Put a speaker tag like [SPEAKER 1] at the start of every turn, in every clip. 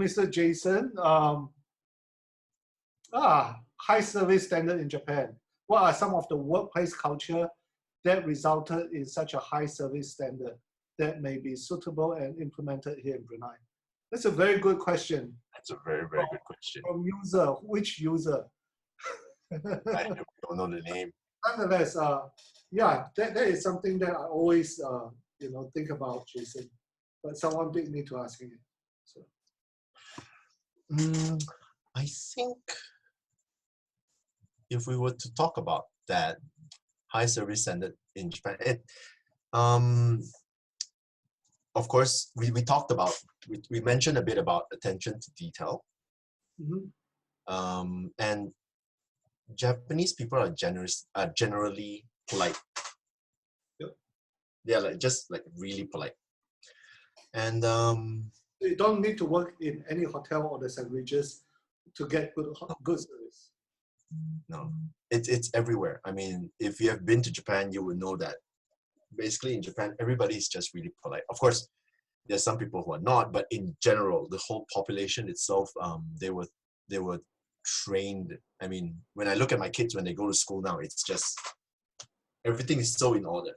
[SPEAKER 1] Mr. Jason, high service standard in Japan. What are some of the workplace culture that resulted in such a high service standard that may be suitable and implemented here in Brunei? That's a very good question.
[SPEAKER 2] That's a very, very good question.
[SPEAKER 1] From user, which user?
[SPEAKER 2] I don't know the name.
[SPEAKER 1] Nonetheless, yeah, that is something that I always, think about, Jason. But someone beat me to asking it. So.
[SPEAKER 2] I think if we were to talk about that high service standard in Japan, of course, we talked about, we mentioned a bit about attention to detail.
[SPEAKER 1] Mm-hmm.
[SPEAKER 2] And Japanese people are generally polite.
[SPEAKER 1] Yep.
[SPEAKER 2] They're just really polite. And
[SPEAKER 1] you don't need to work in any hotel or the St Regis to get good service.
[SPEAKER 2] No, it's everywhere. I mean, if you have been to Japan, you would know that basically in Japan, everybody is just really polite. Of course, there's some people who are not, but in general, the whole population itself, they were trained. I mean, when I look at my kids when they go to school now, it's just everything is so in order.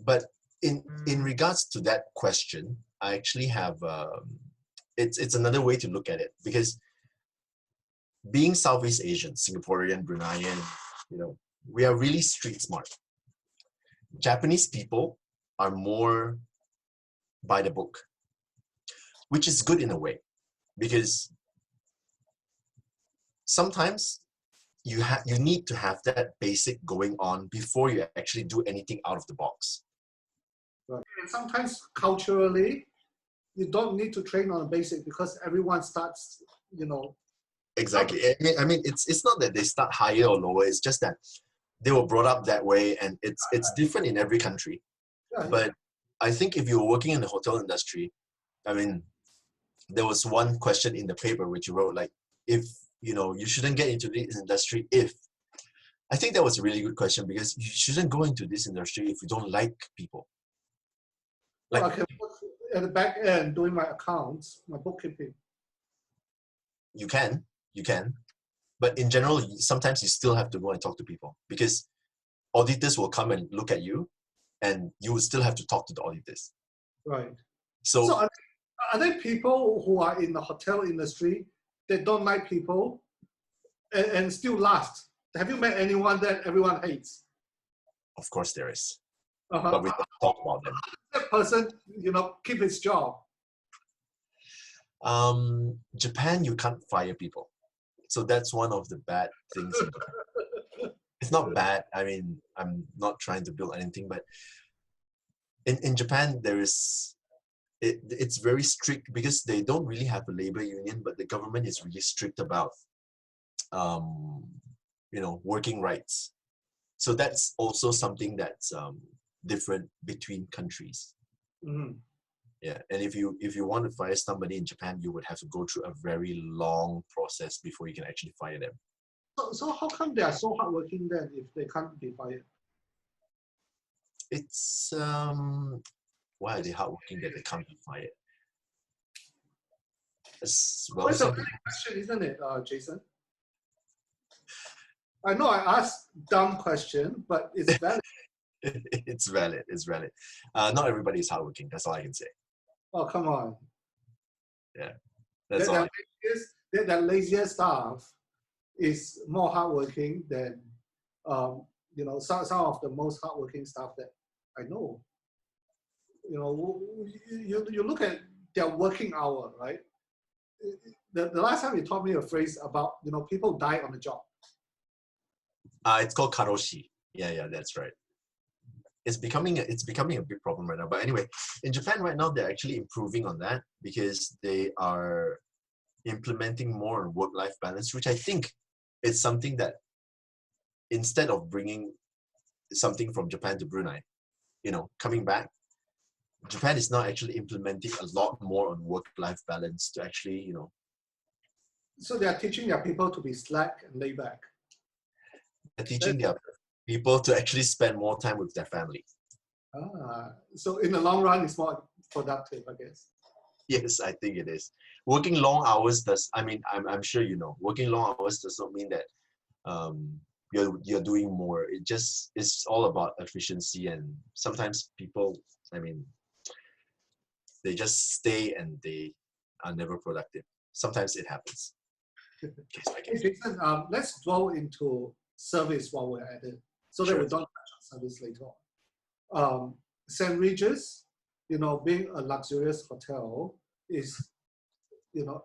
[SPEAKER 2] But in regards to that question, I actually have it's another way to look at it, because being Southeast Asian, Singaporean, Bruneian, we are really street smart. Japanese people are more by the book, which is good in a way, because sometimes you need to have that basic going on before you actually do anything out of the box.
[SPEAKER 1] Right. And sometimes culturally, you don't need to train on a basic because everyone starts,
[SPEAKER 2] Exactly. I mean, it's not that they start higher or lower. It's just that they were brought up that way, and it's different in every country.
[SPEAKER 1] Yeah,
[SPEAKER 2] but I think if you're working in the hotel industry, I mean, there was one question in the paper which you wrote, if you shouldn't get into this industry if. I think that was a really good question, because you shouldn't go into this industry if you don't like people.
[SPEAKER 1] I can work at the back end doing my accounts, my bookkeeping.
[SPEAKER 2] You can, but in general, sometimes you still have to go and talk to people, because auditors will come and look at you, and you will still have to talk to the auditors.
[SPEAKER 1] Right.
[SPEAKER 2] So
[SPEAKER 1] are there people who are in the hotel industry that don't like people and still last? Have you met anyone that everyone hates?
[SPEAKER 2] Of course there is.
[SPEAKER 1] Uh-huh.
[SPEAKER 2] But we don't talk about them.
[SPEAKER 1] That person, keep his job.
[SPEAKER 2] Japan, you can't fire people. So that's one of the bad things in Japan. It's not bad. I mean, I'm not trying to build anything, but in Japan, it's very strict, because they don't really have a labor union, but the government is really strict about, working rights. So that's also something that's different between countries.
[SPEAKER 1] Mm-hmm.
[SPEAKER 2] Yeah, and if you want to fire somebody in Japan, you would have to go through a very long process before you can actually fire them.
[SPEAKER 1] So how come they are so hardworking then if they can't be fired?
[SPEAKER 2] It's why are they hardworking that they can't be fired? Well,
[SPEAKER 1] that's a good question, isn't it, Jason? I know I asked dumb question, but it's valid.
[SPEAKER 2] It's valid. It's valid. Not everybody is hardworking. That's all I can say.
[SPEAKER 1] Oh, come on.
[SPEAKER 2] Yeah, that's all.
[SPEAKER 1] That lazier staff is more hardworking than some of the most hardworking staff that I know. You look at their working hour, right? The last time you taught me a phrase about people die on the job.
[SPEAKER 2] It's called karoshi. Yeah, that's right. It's becoming a big problem right now. But anyway, in Japan right now, they're actually improving on that, because they are implementing more on work-life balance, which I think is something that, instead of bringing something from Japan to Brunei, coming back, Japan is now actually implementing a lot more on work-life balance to actually,
[SPEAKER 1] So they are teaching their people to be slack and laid back.
[SPEAKER 2] They're teaching their people to actually spend more time with their family.
[SPEAKER 1] So in the long run, it's more productive, I guess.
[SPEAKER 2] Yes, I think it is. Working long hours does, I mean, I'm sure you know, working long hours does not mean that um, you're doing more. It just, it's all about efficiency, and sometimes people, I mean, they just stay and they are never productive. Sometimes it happens. Case by
[SPEAKER 1] Hey,
[SPEAKER 2] case.
[SPEAKER 1] Jason, let's go into service while we're at it, so that
[SPEAKER 2] Sure.
[SPEAKER 1] we don't touch on service later on. St. Regis, being a luxurious hotel, is,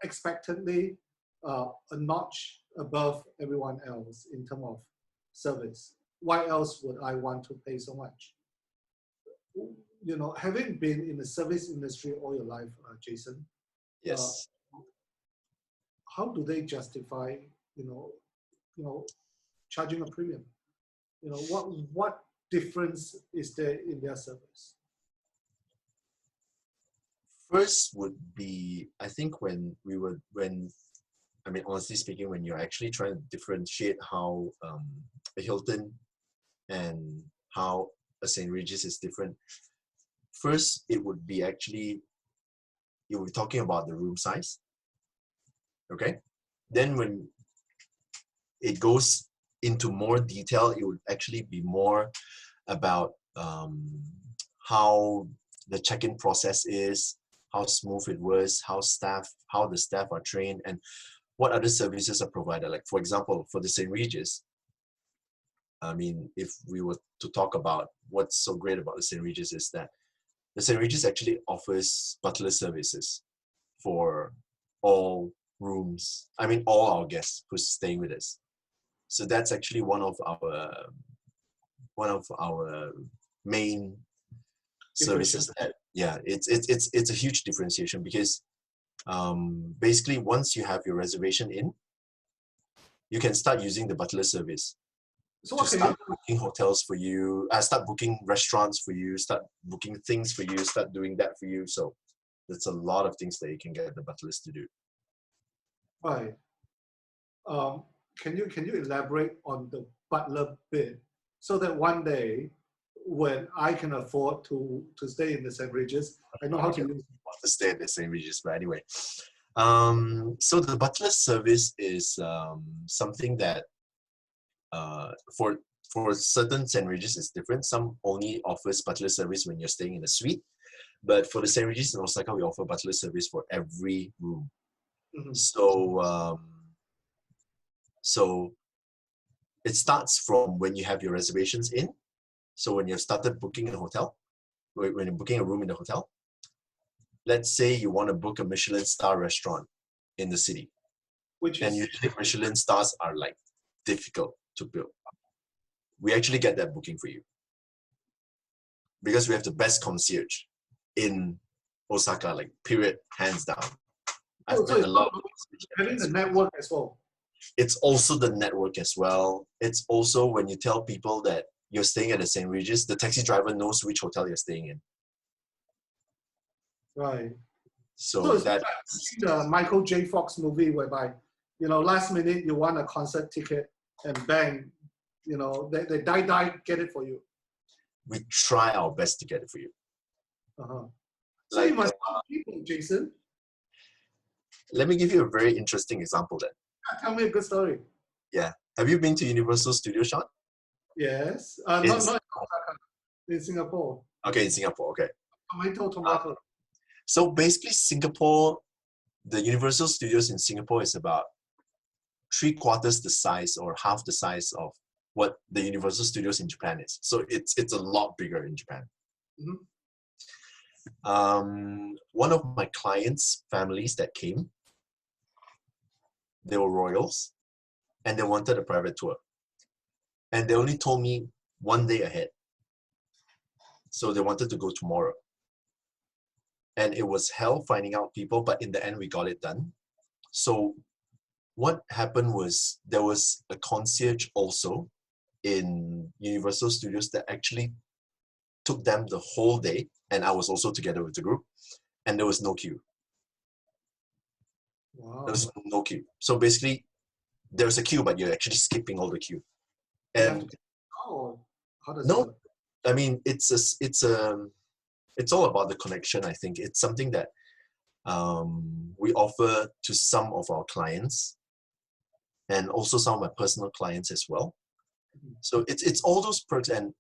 [SPEAKER 1] expectedly a notch above everyone else in terms of service. Why else would I want to pay so much? Having been in the service industry all your life, Jason, uh,
[SPEAKER 2] Yes.
[SPEAKER 1] how do they justify, you know, charging a premium? What difference is there in their service?
[SPEAKER 2] First would be, I think I mean, honestly speaking, when you're actually trying to differentiate how a Hilton and how a St. Regis is different, first it would be actually, you were talking about the room size, okay? Then when it goes into more detail, it would actually be more about how the check-in process is, how smooth it was, how the staff are trained, and what other services are provided. Like for example, for the St. Regis, I mean, if we were to talk about what's so great about the St. Regis is that the St. Regis actually offers butler services for all rooms. I mean, all our guests who's staying with us. So that's actually one of our main services. That, yeah, it's a huge differentiation because basically once you have your reservation in, you can start using the butler service
[SPEAKER 1] So
[SPEAKER 2] to
[SPEAKER 1] what can
[SPEAKER 2] start booking hotels for you, start booking restaurants for you, start booking things for you, start doing that for you. So there's a lot of things that you can get the butlers to do.
[SPEAKER 1] Right. Can you elaborate on the butler bit so that one day when I can afford to stay in the St. Regis, I know how to use it.
[SPEAKER 2] Want to stay at the St. Regis, but anyway. So the butler service is something that for certain St. Regis is different. Some only offers butler service when you're staying in a suite, but for the St. Regis in Osaka, we offer butler service for every room.
[SPEAKER 1] Mhm.
[SPEAKER 2] So it starts from when you have your reservations in. So when you've started booking a hotel, when you're booking a room in the hotel, let's say you want to book a Michelin star restaurant in the city.
[SPEAKER 1] Which
[SPEAKER 2] And
[SPEAKER 1] is
[SPEAKER 2] usually Michelin stars are like difficult to build. We actually get that booking for you because we have the best concierge in Osaka, like period, hands down. I've
[SPEAKER 1] so
[SPEAKER 2] met
[SPEAKER 1] it's
[SPEAKER 2] a lot of
[SPEAKER 1] having the network as well.
[SPEAKER 2] It's also the network as well. It's also when you tell people that you're staying at the St. Regis, the taxi driver knows which hotel you're staying in.
[SPEAKER 1] Right.
[SPEAKER 2] So
[SPEAKER 1] So it's
[SPEAKER 2] that
[SPEAKER 1] like the Michael J. Fox movie whereby, last minute you want a concert ticket and bang, they die get it for you.
[SPEAKER 2] we try our best to get it for you.
[SPEAKER 1] Uh-huh. So
[SPEAKER 2] Like,
[SPEAKER 1] you must know people, Jason.
[SPEAKER 2] let me give you a very interesting example then.
[SPEAKER 1] Tell me a good story.
[SPEAKER 2] Yeah. Have you been to Universal Studios, Shaun?
[SPEAKER 1] Yes.
[SPEAKER 2] In-
[SPEAKER 1] Not in Osaka, in Singapore.
[SPEAKER 2] Okay, in Singapore. Okay.
[SPEAKER 1] Tomato.
[SPEAKER 2] So basically, Singapore, the Universal Studios in Singapore is about 3/4 the size or half the size of what the Universal Studios in Japan is. So it's a lot bigger in Japan.
[SPEAKER 1] Mhm.
[SPEAKER 2] One of my clients' families that came, they were royals, and they wanted a private tour. And they only told me one day ahead. So they wanted to go tomorrow. And it was hell finding out people, but in the end, we got it done. So what happened was there was a concierge also in Universal Studios that actually took them the whole day, and I was also together with the group, and there was no queue.
[SPEAKER 1] Wow.
[SPEAKER 2] There was no queue. So basically, there's a queue, but you're actually skipping all the queue.
[SPEAKER 1] You have
[SPEAKER 2] And
[SPEAKER 1] to, oh, how does it
[SPEAKER 2] no,
[SPEAKER 1] work?
[SPEAKER 2] I mean, it's all about the connection. I think it's something that we offer to some of our clients and also some of my personal clients as well. So it's all those perks, and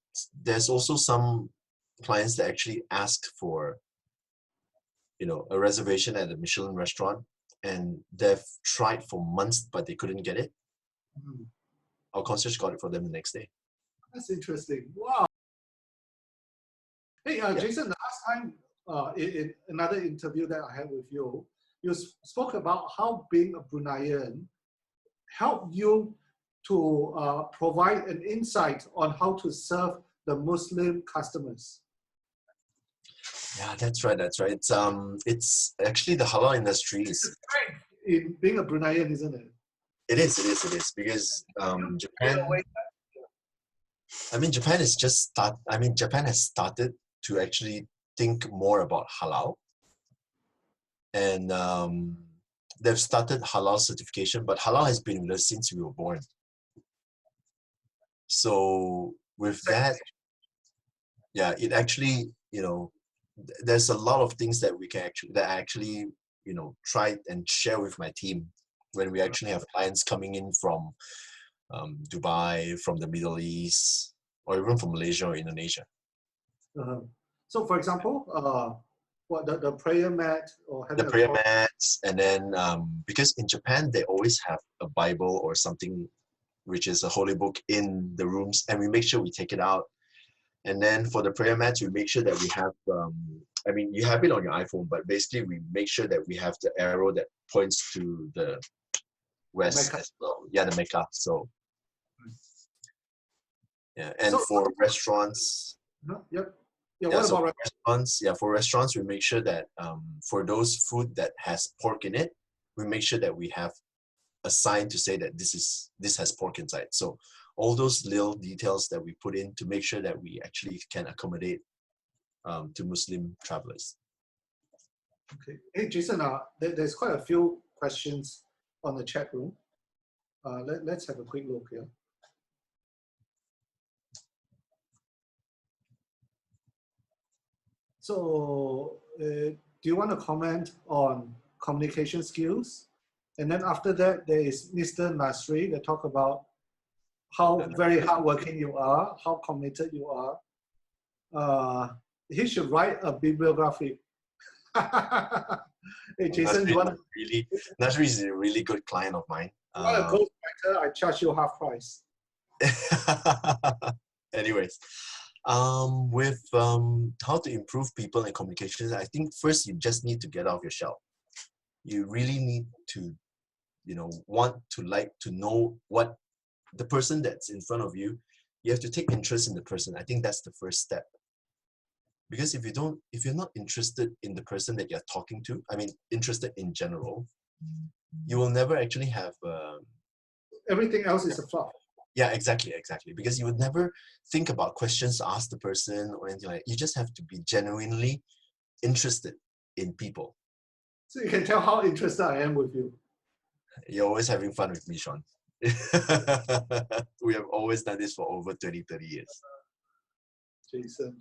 [SPEAKER 2] there's also some clients that actually ask for, a reservation at a Michelin restaurant, and they've tried for months but they couldn't get it.
[SPEAKER 1] Mhm.
[SPEAKER 2] Our concierge got it for them the next day.
[SPEAKER 1] That's interesting. Wow. Hey,
[SPEAKER 2] Yeah.
[SPEAKER 1] Jason, last time in another interview that I had with you, you spoke about how being a Bruneian helped you to provide an insight on how to serve the Muslim customers.
[SPEAKER 2] Yeah, that's right. That's right. It's actually the halal industry is.
[SPEAKER 1] In being a Bruneian, isn't it?
[SPEAKER 2] It is. It is. It is because Japan. I mean, Japan is just start. I mean, Japan has started to actually think more about halal, and they've started halal certification. But halal has been with us since we were born. So with that, yeah, it actually, there's a lot of things that we can actually, try and share with my team when we actually have clients coming in from Dubai, from the Middle East, or even from Malaysia or Indonesia.
[SPEAKER 1] So, for example, what the prayer mat or having
[SPEAKER 2] The prayer mats, and then because in Japan they always have a Bible or something which is a holy book in the rooms, and we make sure we take it out. And then for the prayer mats, we make sure that we have, I mean, you have it on your iPhone, but basically we make sure that we have the arrow that points to the west as well. Yeah, the Mecca. So, yeah. And
[SPEAKER 1] So-
[SPEAKER 2] for restaurants,
[SPEAKER 1] Yep. Yeah, what about
[SPEAKER 2] restaurants? Yeah, for restaurants, we make sure that for those food that has pork in it, we make sure that we have a sign to say that this has pork inside. So all those little details that we put in to make sure that we actually can accommodate to Muslim travelers.
[SPEAKER 1] Okay. Hey, Jason, there's quite a few questions on the chat room. Let's have a quick look here. So, do you want to comment on communication skills? And then after that, there is Mr. Nasri that talk about how very hardworking you are, how committed you are. He should write a bibliography. Hey, Jason,
[SPEAKER 2] Nasri is a really good client of mine.
[SPEAKER 1] You want a ghostwriter? I charge you half price.
[SPEAKER 2] Anyways, with how to improve people and communications, I think first you just need to get out of your shell. You really need to, want to like to know what the person that's in front of you. You have to take interest in the person. I think that's the first step. Because if you're not interested in the person that you're talking to, I mean, interested in general, you will never actually have.
[SPEAKER 1] Everything else is a fluff.
[SPEAKER 2] Yeah, exactly. Because you would never think about questions to ask the person or anything like that. You just have to be genuinely interested in people.
[SPEAKER 1] So you can tell how interested I am with you.
[SPEAKER 2] You're always having fun with me, Shaun. We have always done this for over 20, 30 years.
[SPEAKER 1] Jason.